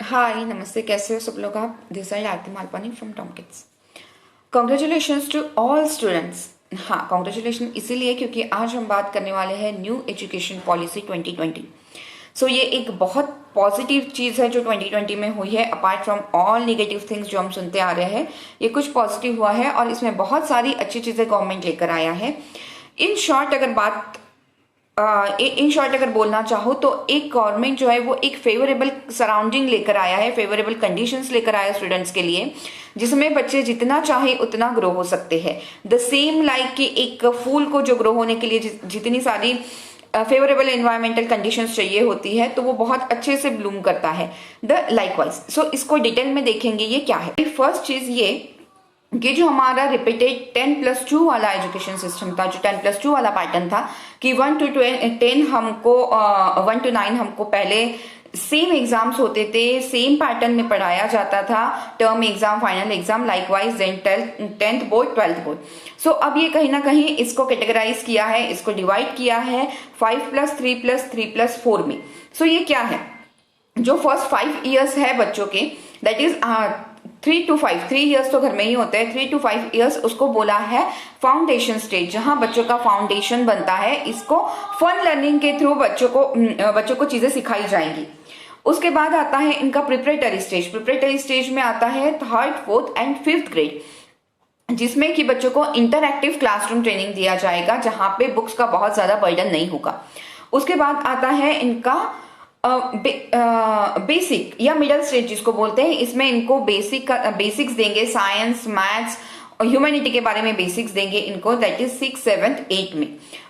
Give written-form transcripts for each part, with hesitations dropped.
हाय नमस्ते, कैसे हो सब लोग आप। This side Aarti Malpani from Tom kids. Congratulations to all students. हाँ, कॉन्ग्रेचुलेशन इसीलिए क्योंकि आज हम बात करने वाले हैं न्यू एजुकेशन पॉलिसी 2020। सो ये एक बहुत पॉजिटिव चीज़ है जो 2020 में हुई है। Apart from all negative things जो हम सुनते आ रहे हैं, ये कुछ पॉजिटिव हुआ है और इसमें बहुत सारी अच्छी चीज़ें गवर्नमेंट लेकर आया है। इन शॉर्ट अगर बोलना चाहो तो एक गवर्नमेंट जो है वो एक फेवरेबल सराउंडिंग लेकर आया है, फेवरेबल कंडीशंस लेकर आया स्टूडेंट्स के लिए, जिसमें बच्चे जितना चाहे उतना ग्रो हो सकते हैं। द सेम लाइक कि एक फूल को जो ग्रो होने के लिए जितनी सारी फेवरेबल एनवायरमेंटल कंडीशंस चाहिए होती है तो वो बहुत अच्छे से ब्लूम करता है। The likewise. सो इसको डिटेल में देखेंगे ये क्या है। फर्स्ट चीज ये कि जो हमारा रिपीटेड 10+2 वाला एजुकेशन सिस्टम था, जो 10+2 वाला पैटर्न था कि 1 to 10 हमको 1 to 9 हमको पहले सेम एग्जाम्स होते थे, सेम पैटर्न में पढ़ाया जाता था, term exam, final exam, likewise then 10th board, 12th board. So अब ये कहीं ना कहीं इसको कैटेगराइज किया है, इसको डिवाइड किया है 5+3+3+4 में। सो ये क्या है, जो फर्स्ट 5 ईयर्स है बच्चों के, दैट इज 3 to 5, 3 ईयर्स तो घर में ही होते हैं, 3 to 5 ईयर्स उसको बोला है फाउंडेशन स्टेज, जहां बच्चों का फाउंडेशन बनता है। इसको फन लर्निंग के थ्रू बच्चों को चीजें सिखाई जाएंगी। उसके बाद आता है इनका प्रिपरेटरी स्टेज। प्रिपरेटरी स्टेज में आता है 3rd, 4th and 5th grade, जिसमें कि बच्चों को इंटरएक्टिव क्लासरूम ट्रेनिंग दिया जाएगा, जहां पे बुक्स का बहुत ज्यादा बर्डन नहीं होगा। उसके बाद आता है इनका बेसिक या मिडिल स्टेज जिसको बोलते हैं। इसमें इनको बेसिक्स देंगे, साइंस, मैथ्स और ह्यूमैनिटी के बारे में बेसिक्स देंगे इनको, दैट इज 6, 7, 8 में।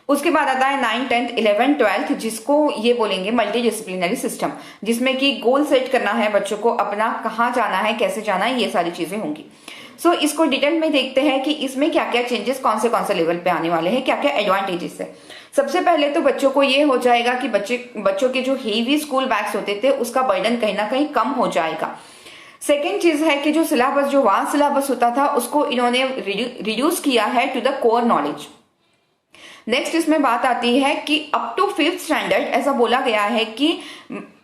उसके बाद आता है 9, 10, 11, 12, जिसको ये बोलेंगे मल्टी डिसिप्लिनरी सिस्टम, जिसमें कि गोल सेट करना है बच्चों को, अपना कहाँ जाना है, कैसे जाना है, ये सारी चीजें होंगी। सो इसको डिटेल में देखते हैं कि इसमें क्या क्या चेंजेस कौन से लेवल पे आने वाले हैं, क्या क्या एडवांटेजेस है। सबसे पहले तो बच्चों को ये हो जाएगा कि बच्चों के जो हेवी स्कूल बैग्स होते थे उसका बर्डन कहीं ना कहीं कम हो जाएगा। सेकेंड चीज है कि जो वास्ट सिलेबस होता था उसको इन्होंने रिड्यूस किया है to the core knowledge. Next इसमें बात आती है कि अप टू 5th स्टैंडर्ड ऐसा बोला गया है कि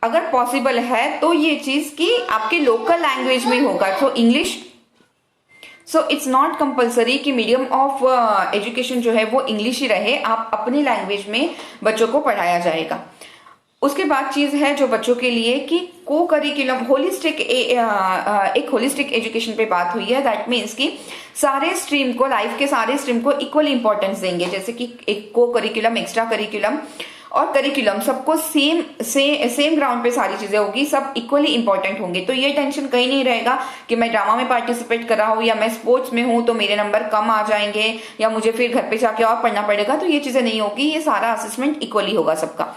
अगर पॉसिबल है तो ये चीज कि आपके लोकल लैंग्वेज में होगा, तो English. So it's not compulsory कि मीडियम ऑफ एजुकेशन जो है वो इंग्लिश ही रहे, आप अपनी लैंग्वेज में बच्चों को पढ़ाया जाएगा। उसके बाद चीज है जो बच्चों के लिए कि को करिकुलम एक होलिस्टिक एजुकेशन पे बात हुई है। दैट मीन्स कि सारे स्ट्रीम को, लाइफ के सारे स्ट्रीम को इक्वल इंपॉर्टेंस देंगे, जैसे कि एक को करिकुलम, एक्स्ट्रा करिकुलम और करिकुलम सबको सेम ग्राउंड पे सारी चीजें होगी, सब इक्वली इंपॉर्टेंट होंगे। तो ये टेंशन कहीं नहीं रहेगा कि मैं ड्रामा में पार्टिसिपेट कर रहा हूँ या मैं स्पोर्ट्स में हूँ तो मेरे नंबर कम आ जाएंगे या मुझे फिर घर पे जाके और पढ़ना पड़ेगा, तो ये चीजें नहीं होगी। ये सारा असेसमेंट इक्वली होगा सबका।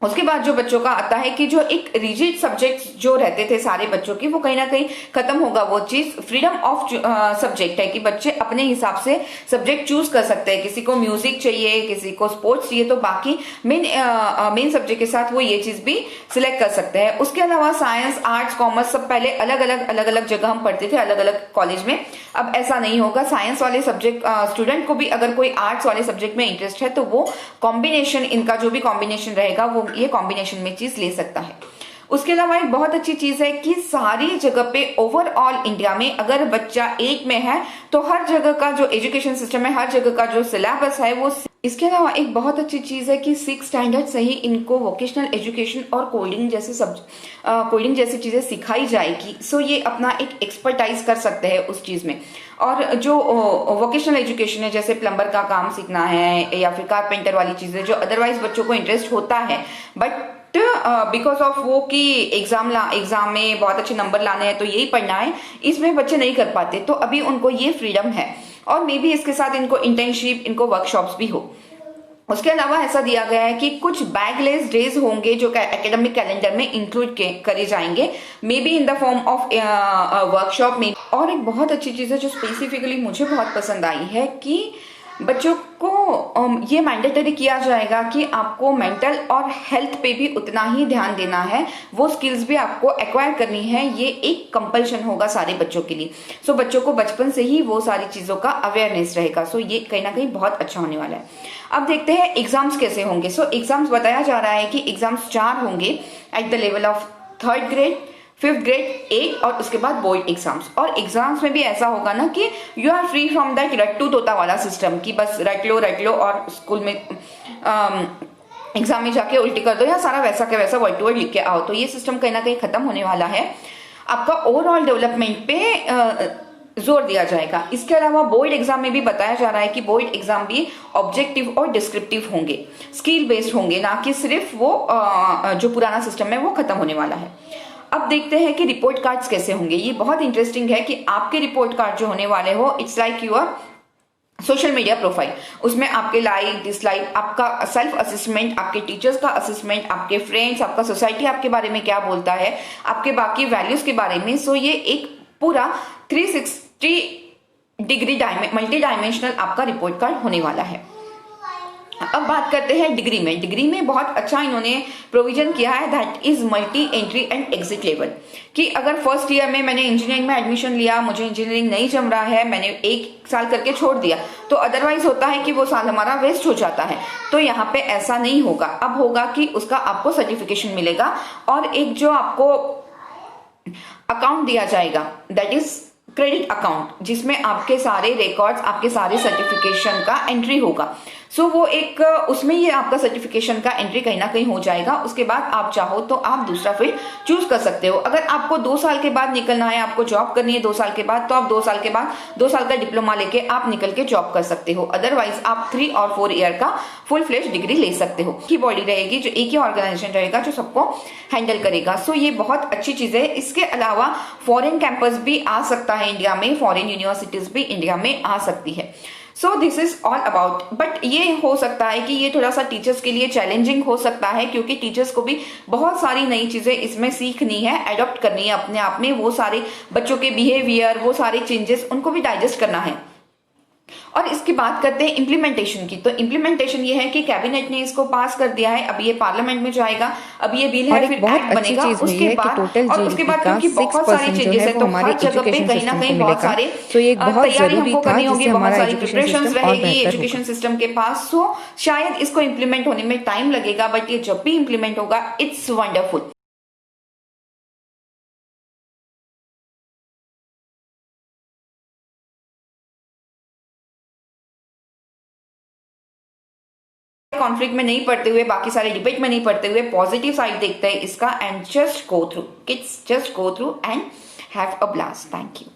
उसके बाद जो बच्चों का आता है कि जो एक रिजिड सब्जेक्ट जो रहते थे सारे बच्चों की, वो कहीं ना कहीं खत्म होगा। वो चीज फ्रीडम ऑफ सब्जेक्ट है कि बच्चे अपने हिसाब से सब्जेक्ट चूज कर सकते हैं। किसी को म्यूजिक चाहिए, किसी को स्पोर्ट्स चाहिए, तो बाकी मेन सब्जेक्ट के साथ वो ये चीज भी सिलेक्ट कर सकते हैं। उसके अलावा साइंस, आर्ट्स, कॉमर्स सब पहले अलग अलग जगह हम पढ़ते थे, अलग अलग कॉलेज में। अब ऐसा नहीं होगा। साइंस वाले सब्जेक्ट स्टूडेंट को भी अगर कोई आर्ट्स वाले सब्जेक्ट में इंटरेस्ट है तो वो कॉम्बिनेशन, इनका जो भी कॉम्बिनेशन रहेगा वो ये कॉम्बिनेशन में चीज ले सकता है। उसके अलावा एक बहुत अच्छी चीज है कि सारी जगह पे ओवरऑल इंडिया में अगर बच्चा 8 में है तो हर जगह का जो एजुकेशन सिस्टम है, हर जगह का जो सिलेबस है वो। इसके अलावा एक बहुत अच्छी चीज है कि 6th स्टैंडर्ड से ही इनको वोकेशनल एजुकेशन और कोडिंग जैसी चीजें सिखाई जाएगी। सो ये अपना एक एक्सपर्टाइज कर सकते हैं उस चीज में। और जो वोकेशनल एजुकेशन है, जैसे प्लम्बर का काम सीखना है या फिर कारपेंटर वाली चीजें जो अदरवाइज बच्चों को इंटरेस्ट होता है, बट बिकॉज ऑफ वो कि एग्जाम में बहुत अच्छे नंबर लाने हैं तो यही पढ़ना है, इसमें बच्चे नहीं कर पाते, तो अभी उनको ये फ्रीडम है। और मे बी इसके साथ इनको इंटर्नशिप, इनको वर्कशॉप्स भी हो। उसके अलावा ऐसा दिया गया है कि कुछ बैगलेस डेज होंगे जो एकेडमिक कैलेंडर में इंक्लूड करे जाएंगे, may be in the form of workshop में। और एक बहुत अच्छी चीज है जो स्पेसिफिकली मुझे बहुत पसंद आई है कि बच्चों को ये मैंडेटरी किया जाएगा कि आपको मेंटल और हेल्थ पे भी उतना ही ध्यान देना है, वो स्किल्स भी आपको एक्वायर करनी है, ये एक कंपल्शन होगा सारे बच्चों के लिए। सो बच्चों को बचपन से ही वो सारी चीजों का अवेयरनेस रहेगा। सो ये कहीं ना कहीं बहुत अच्छा होने वाला है। अब देखते हैं एग्जाम्स कैसे होंगे। सो एग्जाम्स बताया जा रहा है कि एग्जाम्स 4 होंगे at the level of 3rd grade, 5th grade 8 और उसके बाद बोर्ड एग्जाम्स। और एग्जाम्स में भी ऐसा होगा ना कि you are free from that रट्टू तोता वाला सिस्टम कि बस रट लो और स्कूल में एग्जाम में जाके उल्टी कर दो या सारा वैसा के वैसा वर्ड टू वर्ड लिख के आओ। तो ये सिस्टम कहीं ना कहीं खत्म होने वाला है। आपका ओवरऑल डेवलपमेंट पे जोर दिया जाएगा। इसके अलावा बोर्ड एग्जाम में भी बताया जा रहा है कि बोर्ड एग्जाम भी ऑब्जेक्टिव और डिस्क्रिप्टिव होंगे, स्किल बेस्ड होंगे, ना कि सिर्फ वो जो पुराना सिस्टम है वो खत्म होने वाला है। अब देखते हैं कि रिपोर्ट कार्ड्स कैसे होंगे। ये बहुत इंटरेस्टिंग है कि आपके रिपोर्ट कार्ड जो होने वाले हो, it's like your social media profile. उसमें आपके लाइक डिसलाइक, आपका सेल्फ असेसमेंट, आपके टीचर्स का असेसमेंट, आपके फ्रेंड्स, आपका सोसाइटी आपके बारे में क्या बोलता है, आपके बाकी वैल्यूज के बारे में। सो ये एक पूरा 360 डिग्री मल्टी डायमेंशनल आपका रिपोर्ट कार्ड होने वाला है। अब बात करते हैं डिग्री में। डिग्री में बहुत अच्छा इन्होंने प्रोविजन किया है, that is multi entry and exit level. कि अगर फर्स्ट ईयर में मैंने इंजीनियरिंग में एडमिशन लिया, मुझे इंजीनियरिंग नहीं जम रहा है, मैंने 1 साल करके छोड़ दिया, तो अदरवाइज होता है कि वो साल हमारा वेस्ट हो जाता है। तो यहाँ पे ऐसा नहीं होगा। अब होगा कि उसका आपको सर्टिफिकेशन मिलेगा और एक जो आपको अकाउंट दिया जाएगा, दैट इज क्रेडिट अकाउंट, जिसमें आपके सारे रिकॉर्ड्स, आपके सारे सर्टिफिकेशन का एंट्री होगा। सो वो एक उसमें ये आपका सर्टिफिकेशन का एंट्री कहीं ना कहीं हो जाएगा। उसके बाद आप चाहो तो आप दूसरा फील्ड चूज कर सकते हो। अगर आपको 2 साल के बाद निकलना है, आपको जॉब करनी है 2 साल के बाद, तो आप 2 साल के बाद 2 साल का डिप्लोमा लेके आप निकल के जॉब कर सकते हो। अदरवाइज आप 3 और 4 ईयर का फुल फ्लेज डिग्री ले सकते हो। की बॉडी रहेगी, जो एक ही ऑर्गेनाइजेशन रहेगा जो सबको हैंडल करेगा। सो ये बहुत अच्छी चीज है। इसके अलावा फॉरेन कैंपस भी आ सकता है इंडिया में, फॉरेन यूनिवर्सिटीज भी इंडिया में आ सकती है। So this is all about. But ये हो सकता है कि ये थोड़ा सा टीचर्स के लिए चैलेंजिंग हो सकता है, क्योंकि टीचर्स को भी बहुत सारी नई चीजें इसमें सीखनी है, एडॉप्ट करनी है अपने आप में। वो सारे बच्चों के बिहेवियर, वो सारे चेंजेस उनको भी डाइजेस्ट करना है। और इसकी बात करते हैं इम्प्लीमेंटेशन की। तो इम्प्लीमेंटेशन ये है कि कैबिनेट ने इसको पास कर दिया है, अब ये पार्लियामेंट में जाएगा, अब ये बिल है, फिर एक्ट बनेगा। उसके बाद क्योंकि बहुत सारे चेंजेस है, तो हर जगह पे कहीं ना कहीं बहुत सारे तैयारी हमको करनी होगी, बहुत सारी प्रिपरेशन रहेगी एजुकेशन सिस्टम के पास। सो शायद इसको इम्प्लीमेंट होने में टाइम लगेगा, बट ये जब भी इम्प्लीमेंट होगा, इट्स वंडरफुल। कॉन्फ्लिक्ट में नहीं पड़ते हुए, बाकी सारे डिबेट में नहीं पड़ते हुए, पॉजिटिव साइड देखते हैं इसका, and just go through kids, just go through and have a blast. Thank you.